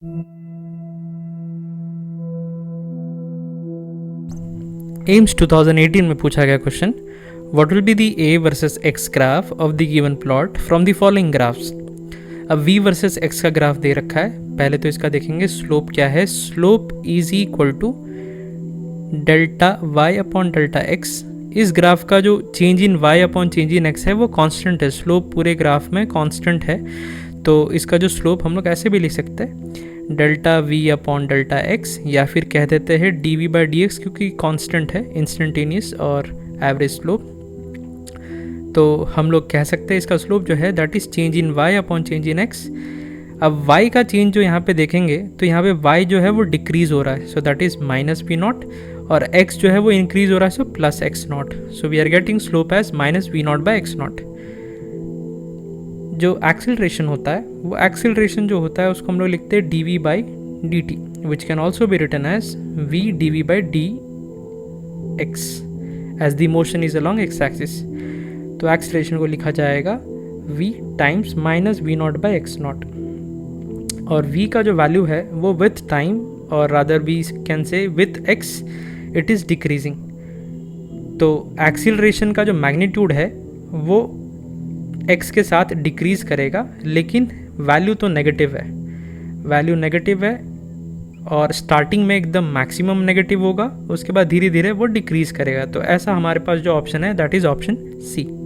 AIIMS 2018 में पूछा गया question, what will be the a versus x graph of the given plot from the following graphs. अब v versus x का graph दे रखा है, पहले तो इसका देखेंगे स्लोप क्या है। Slope is equal to delta y upon delta x. इस ग्राफ का जो change in y upon change in x है वो कांस्टेंट है, स्लोप पूरे ग्राफ में कांस्टेंट है, तो इसका जो स्लोप हम लोग ऐसे भी लिख सकते हैं delta v upon delta x, या फिर कह देते हैं d v by d x, क्योंकि कांस्टेंट है इंस्टेंटेनियस और एवरेज स्लोप। तो हम लोग कह सकते हैं इसका स्लोप जो है that is change in y upon change in x. अब वाई का चेंज जो यहाँ पे देखेंगे तो यहाँ पे वाई जो है वो डिक्रीज़ हो रहा है, so that is minus v naught, और एक्स जो है वो इंक्रीज़ हो रहा है, so plus x naught. So we are getting slope as minus v naught by x naught. जो एक्सेलरेशन होता है वो एक्सेलरेशन जो होता है उसको हम लोग लिखते हैं d v by d t, which can also be written as v d v by d x as the motion is along x axis. तो एक्सेलरेशन को लिखा जाएगा v times minus v naught by x naught, और v का जो value है वो with time, और rather we can say with x it is decreasing. तो एक्सेलरेशन का जो मैग्नीट्यूड है वो x के साथ डिक्रीज़ करेगा, लेकिन वैल्यू तो नेगेटिव है, वैल्यू नेगेटिव है, और स्टार्टिंग में एकदम मैक्सिमम नेगेटिव होगा, उसके बाद धीरे धीरे वो डिक्रीज़ करेगा। तो ऐसा हमारे पास जो ऑप्शन है दैट इज़ ऑप्शन सी।